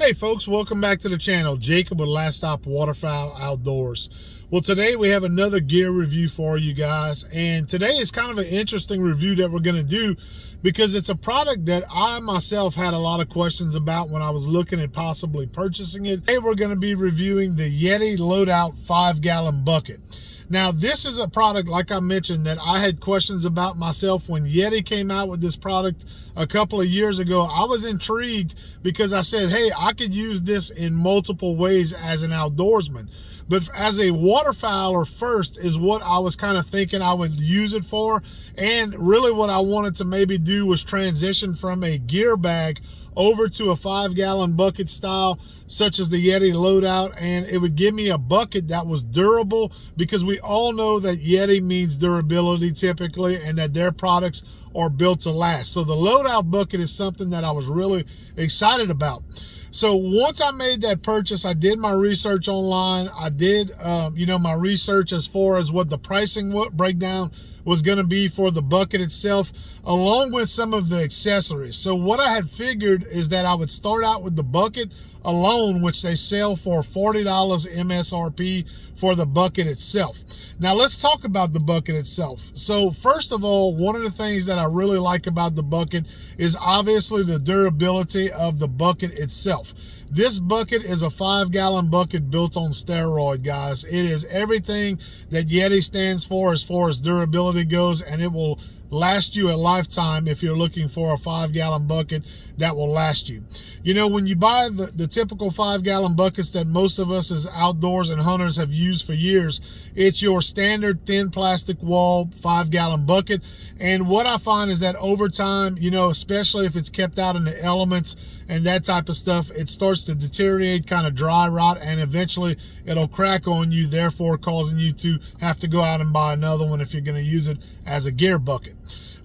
Hey folks, welcome back to the channel. Jacob with Last Stop Waterfowl Outdoors. Well, today we have another gear review for you guys, and today is kind of an interesting review that we're going to do because it's a product that I myself had a lot of questions about when I was looking at possibly purchasing it. Today we're going to be reviewing the Yeti Loadout 5-gallon bucket. Now, this is a product, like I mentioned, that I had questions about myself when Yeti came out with this product a couple of years ago. I was intrigued because I said, hey, I could use this in multiple ways as an outdoorsman. But as a waterfowler first is what I was kind of thinking I would use it for. And really what I wanted to maybe do was transition from a gear bag over to a 5-gallon bucket style, such as the Yeti Loadout, and it would give me a bucket that was durable, because we all know that Yeti means durability typically, and that their products are built to last. So the Loadout bucket is something that I was really excited about. So once I made that purchase, I did my research online. I did, my research as far as what the pricing breakdown was going to be for the bucket itself, along with some of the accessories. So what I had figured is that I would start out with the bucket alone, which they sell for $40 MSRP for the bucket itself. Now let's talk about the bucket itself. So first of all, one of the things that I really like about the bucket is obviously the durability of the bucket itself. This bucket is a 5-gallon bucket built on steroid, guys. It is everything that Yeti stands for as far as durability goes, and it will last you a lifetime if you're looking for a 5-gallon bucket that will last you. You know, when you buy the typical 5-gallon buckets that most of us as outdoors and hunters have used for years, it's your standard thin plastic wall 5-gallon bucket. And what I find is that over time, especially if it's kept out in the elements and that type of stuff, it starts to deteriorate, kind of dry rot, and eventually it'll crack on you, therefore causing you to have to go out and buy another one if you're going to use it as a gear bucket.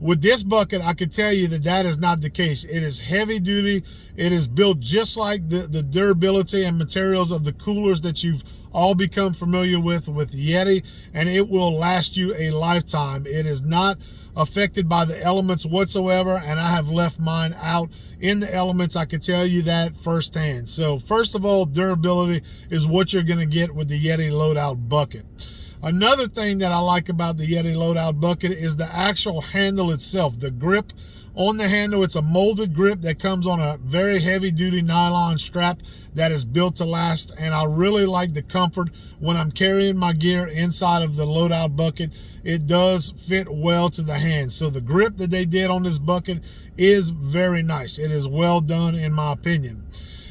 With this bucket, I can tell you that that is not the case. It is heavy duty. It is built just like the durability and materials of the coolers that you've all become familiar with Yeti, and it will last you a lifetime. It is not affected by the elements whatsoever, and I have left mine out in the elements. I can tell you that firsthand. So first of all, durability is what you're going to get with the Yeti Loadout bucket. Another thing that I like about the Yeti Loadout bucket is the actual handle itself, the grip on the handle. It's a molded grip that comes on a very heavy duty nylon strap that is built to last, and I really like the comfort when I'm carrying my gear inside of the Loadout bucket. It does fit well to the hand. So the grip that they did on this bucket is very nice. It is well done in my opinion.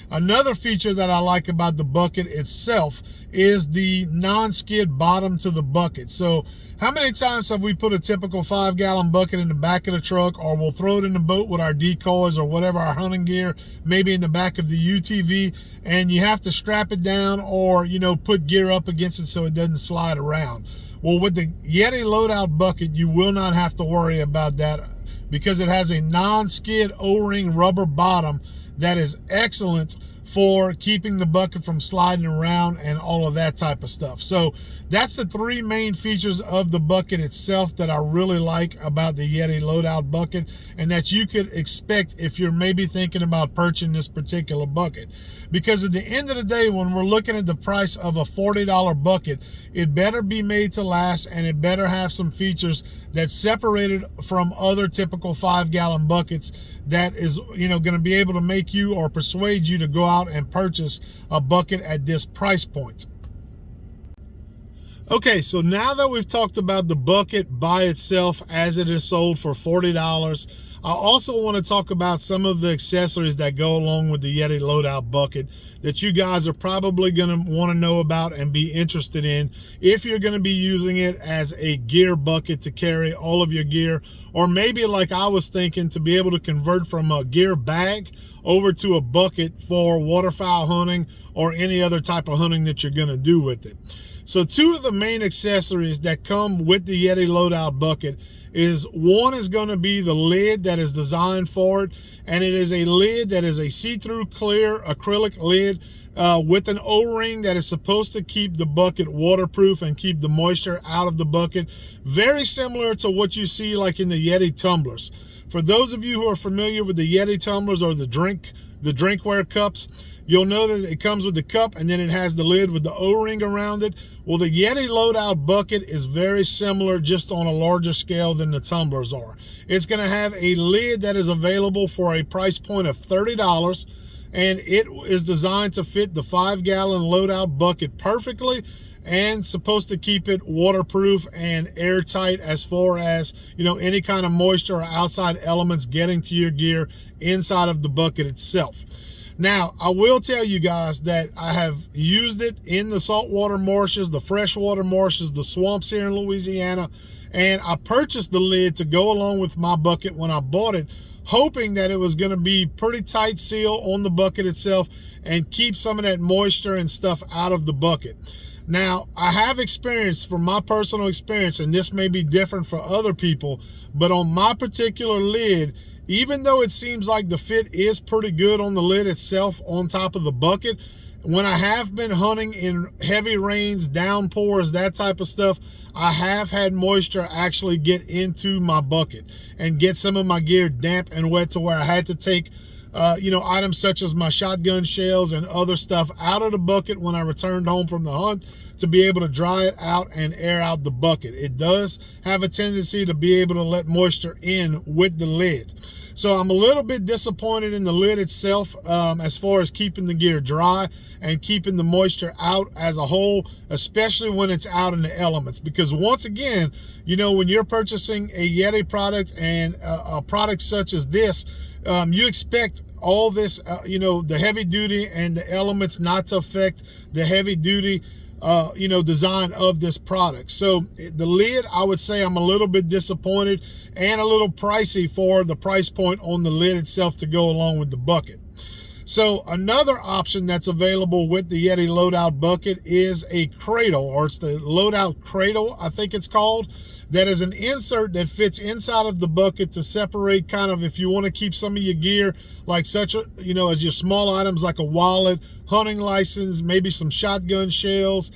Another feature that I like about the bucket itself is the non-skid bottom to the bucket. So how many times have we put a typical 5-gallon bucket in the back of the truck, or we'll throw it in the boat with our decoys or whatever, our hunting gear, maybe in the back of the UTV, and you have to strap it down or, put gear up against it so it doesn't slide around. Well, with the Yeti Loadout bucket, you will not have to worry about that because it has a non-skid O-ring rubber bottom that is excellent for keeping the bucket from sliding around and all of that type of stuff. So that's the three main features of the bucket itself that I really like about the Yeti Loadout bucket, and that you could expect if you're maybe thinking about purchasing this particular bucket. Because at the end of the day, when we're looking at the price of a $40 bucket, it better be made to last, and it better have some features that separate it from other typical 5-gallon buckets that is, going to be able to make you or persuade you to go out and purchase a bucket at this price point. Okay, so now that we've talked about the bucket by itself as it is sold for $40, I also want to talk about some of the accessories that go along with the Yeti Loadout bucket that you guys are probably going to want to know about and be interested in if you're going to be using it as a gear bucket to carry all of your gear, or maybe like I was thinking, to be able to convert from a gear bag over to a bucket for waterfowl hunting or any other type of hunting that you're going to do with it. So two of the main accessories that come with the Yeti Loadout bucket is, one is going to be the lid that is designed for it, and it is a lid that is a see-through clear acrylic lid with an O-ring that is supposed to keep the bucket waterproof and keep the moisture out of the bucket, very similar to what you see like in the Yeti tumblers. For those of you who are familiar with the Yeti tumblers or the drink the drinkware cups, you'll know that it comes with the cup and then it has the lid with the O-ring around it. Well, the Yeti Loadout bucket is very similar, just on a larger scale than the tumblers are. It's going to have a lid that is available for a price point of $30, and it is designed to fit the 5-gallon Loadout bucket perfectly, and supposed to keep it waterproof and airtight as far as, you know, any kind of moisture or outside elements getting to your gear inside of the bucket itself. Now, I will tell you guys that I have used it in the saltwater marshes, the freshwater marshes, the swamps here in Louisiana, and I purchased the lid to go along with my bucket when I bought it, hoping that it was going to be pretty tight seal on the bucket itself and keep some of that moisture and stuff out of the bucket. Now, I have experienced, from my personal experience, and this may be different for other people, but on my particular lid, even though it seems like the fit is pretty good on the lid itself on top of the bucket, when I have been hunting in heavy rains, downpours, that type of stuff, I have had moisture actually get into my bucket and get some of my gear damp and wet to where I had to take you know, items such as my shotgun shells and other stuff out of the bucket when I returned home from the hunt to be able to dry it out and air out the bucket. It does have a tendency to be able to let moisture in with the lid. So I'm a little bit disappointed in the lid itself as far as keeping the gear dry and keeping the moisture out as a whole, especially when it's out in the elements. Because once again, you know, when you're purchasing a Yeti product and a product such as this, you expect all this, you know, the heavy duty and the elements not to affect the heavy duty, you know, design of this product. So the lid, I would say I'm a little bit disappointed and a little pricey for the price point on the lid itself to go along with the bucket. So another option that's available with the Yeti Loadout bucket is a cradle, or it's the Loadout cradle, I think it's called. That is an insert that fits inside of the bucket to separate kind of, if you want to keep some of your gear, like such a, you know, as your small items like a wallet, hunting license, maybe some shotgun shells,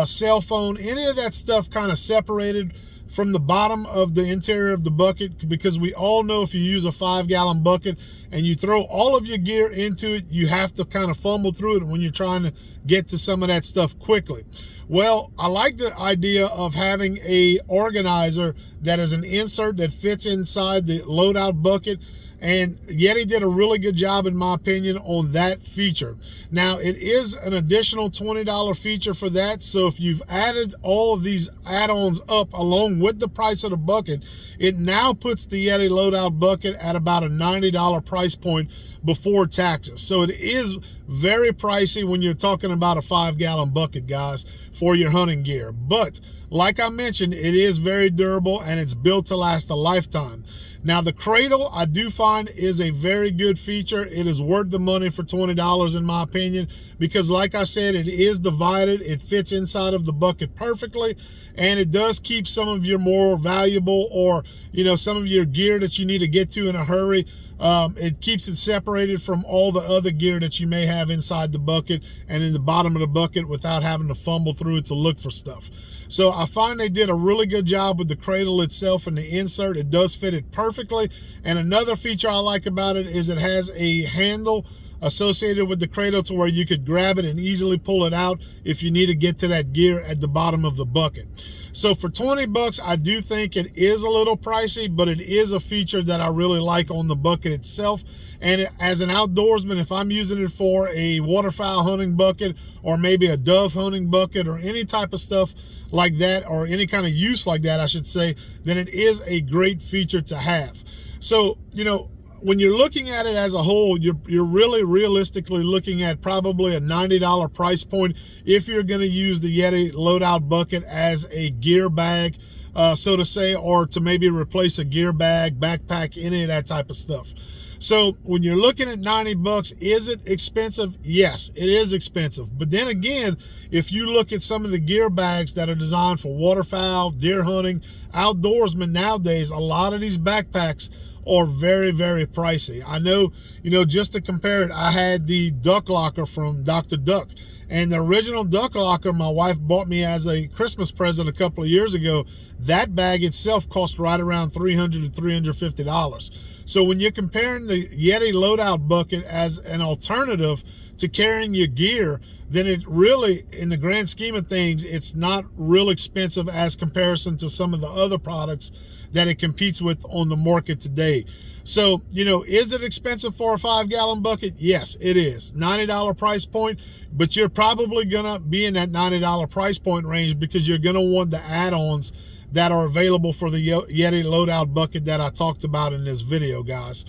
cell phone, any of that stuff kind of separated from the bottom of the interior of the bucket, because we all know if you use a 5-gallon bucket and you throw all of your gear into it, you have to kind of fumble through it when you're trying to get to some of that stuff quickly. Well, I like the idea of having a organizer that is an insert that fits inside the Loadout bucket, and Yeti did a really good job, in my opinion, on that feature. Now, it is an additional $20 feature for that, so if you've added all of these add-ons up along with the price of the bucket, it now puts the Yeti Loadout bucket at about a $90 price point before taxes. So it is very pricey when you're talking about a 5-gallon bucket, guys, for your hunting gear. But like I mentioned, it is very durable and it's built to last a lifetime. Now, the cradle, I do find, is a very good feature. It is worth the money for $20 in my opinion, because like I said, it is divided. It fits inside of the bucket perfectly, and it does keep some of your more valuable, or, you know, some of your gear that you need to get to in a hurry. It keeps it separated from all the other gear that you may have inside the bucket and in the bottom of the bucket without having to fumble through it to look for stuff. So I find they did a really good job with the cradle itself and the insert. It does fit it perfectly. And another feature I like about it is it has a handle associated with the cradle to where you could grab it and easily pull it out if you need to get to that gear at the bottom of the bucket. So for 20 bucks, I do think it is a little pricey, but it is a feature that I really like on the bucket itself. And as an outdoorsman, if I'm using it for a waterfowl hunting bucket, or maybe a dove hunting bucket, or any type of stuff like that, or any kind of use like that, I should say, then it is a great feature to have. So, you know, when you're looking at it as a whole, you're really realistically looking at probably a $90 price point if you're going to use the Yeti Loadout bucket as a gear bag, so to say, or to maybe replace a gear bag, backpack, any of that type of stuff. So when you're looking at 90 bucks, is it expensive? Yes, it is expensive. But then again, if you look at some of the gear bags that are designed for waterfowl, deer hunting, outdoorsmen nowadays, a lot of these backpacks are very, very pricey. I know, just to compare it, I had the duck locker from Dr. Duck, and the original duck locker my wife bought me as a Christmas present a couple of years ago. That bag itself cost right around $300 to $350. So when you're comparing the Yeti Loadout bucket as an alternative to carrying your gear, then it really, in the grand scheme of things, it's not real expensive as comparison to some of the other products that it competes with on the market today. So, is it expensive for a 5-gallon bucket? Yes, it is. $90 price point, but you're probably gonna be in that $90 price point range because you're gonna want the add-ons that are available for the Yeti Loadout bucket that I talked about in this video, guys.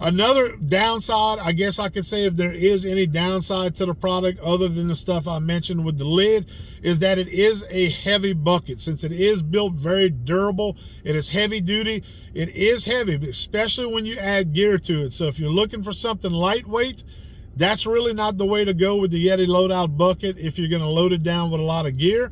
Another downside, I guess I could say, if there is any downside to the product other than the stuff I mentioned with the lid, is that it is a heavy bucket. Since it is built very durable, it is heavy duty, it is heavy, especially when you add gear to it. So if you're looking for something lightweight, that's really not the way to go with the Yeti Loadout bucket if you're gonna load it down with a lot of gear,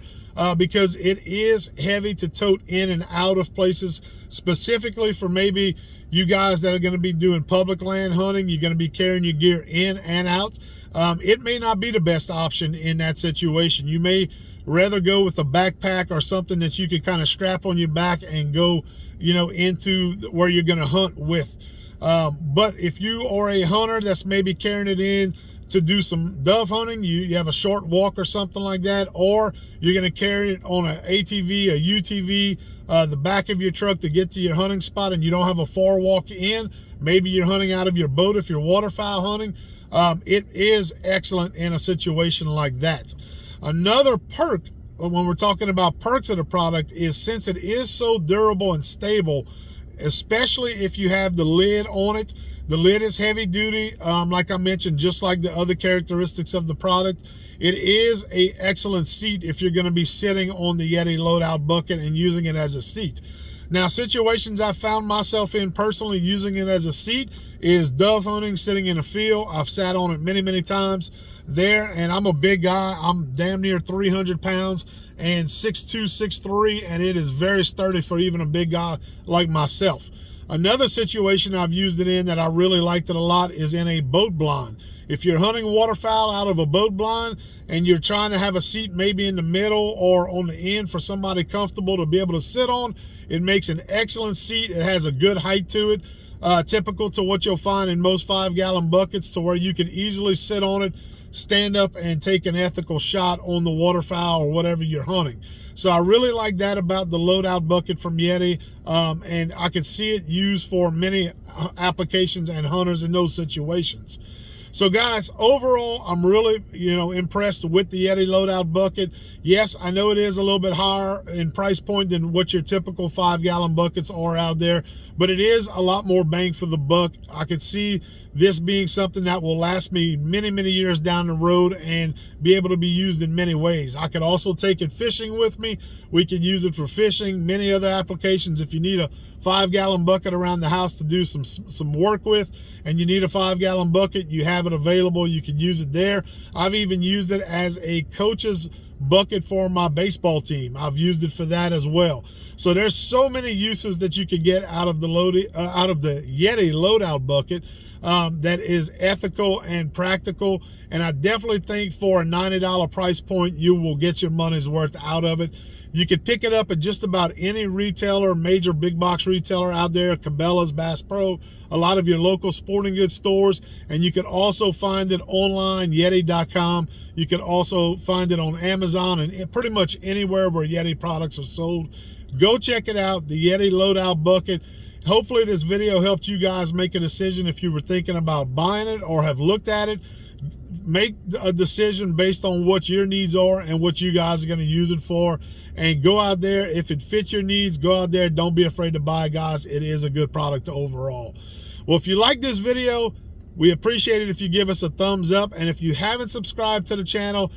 because it is heavy to tote in and out of places, specifically for maybe you guys that are going to be doing public land hunting. You're going to be carrying your gear in and out. It may not be the best option in that situation. You may rather go with a backpack or something that you can kind of strap on your back and go, into where you're going to hunt with. But if you are a hunter that's maybe carrying it in to do some dove hunting, you have a short walk or something like that, or you're going to carry it on an ATV, a UTV, the back of your truck to get to your hunting spot, and you don't have a far walk in, maybe you're hunting out of your boat if you're waterfowl hunting, it is excellent in a situation like that. Another perk, when we're talking about perks of the product, is since it is so durable and stable, especially if you have the lid on it. The lid is heavy duty, like I mentioned, just like the other characteristics of the product. It is an excellent seat if you're going to be sitting on the Yeti Loadout bucket and using it as a seat. Now, situations I've found myself in personally using it as a seat is dove hunting, sitting in a field. I've sat on it many, many times there, and I'm a big guy. I'm damn near 300 pounds and 6'2", 6'3", and it is very sturdy for even a big guy like myself. Another situation I've used it in that I really liked it a lot is in a boat blind. If you're hunting waterfowl out of a boat blind and you're trying to have a seat maybe in the middle or on the end for somebody comfortable to be able to sit on, it makes an excellent seat. It has a good height to it, typical to what you'll find in most 5-gallon buckets, to where you can easily sit on it, stand up, and take an ethical shot on the waterfowl or whatever you're hunting. So I really like that about the Loadout bucket from Yeti, and I could see it used for many applications and hunters in those situations. So guys, overall, I'm really, impressed with the Yeti Loadout bucket. Yes, I know it is a little bit higher in price point than what your typical 5-gallon buckets are out there, but it is a lot more bang for the buck. I could see this being something that will last me many, many years down the road and be able to be used in many ways. I could also take it fishing with me. We could use it for fishing, many other applications. If you need a 5-gallon bucket around the house to do some work with, and you need a 5-gallon bucket, you have it available. You can use it there. I've even used it as a coach's bucket for my baseball team. I've used it for that as well. So there's so many uses that you could get out of the Yeti Loadout bucket that is ethical and practical. And I definitely think for a $90 price point, you will get your money's worth out of it. You can pick it up at just about any retailer, major big box retailer out there, Cabela's, Bass Pro, a lot of your local sporting goods stores. And you can also find it online, Yeti.com. You can also find it on Amazon and pretty much anywhere where Yeti products are sold. Go check it out, the Yeti Loadout bucket. Hopefully this video helped you guys make a decision if you were thinking about buying it or have looked at it. Make a decision based on what your needs are and what you guys are going to use it for, and go out there. If it fits your needs, go out there. Don't be afraid to buy, guys. It is a good product overall. Well, if you like this video, we appreciate it if you give us a thumbs up, and if you haven't subscribed to the channel,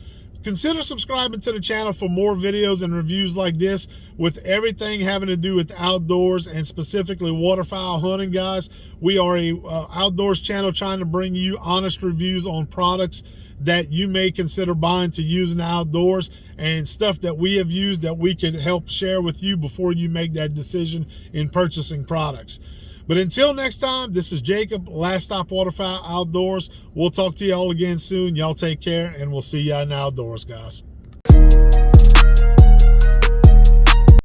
consider subscribing to the channel for more videos and reviews like this with everything having to do with outdoors and specifically waterfowl hunting, guys. We are a outdoors channel trying to bring you honest reviews on products that you may consider buying to use in the outdoors, and stuff that we have used that we can help share with you before you make that decision in purchasing products. But until next time, this is Jacob, Last Stop Waterfowl Outdoors. We'll talk to y'all again soon. Y'all take care, and we'll see y'all in the outdoors, guys.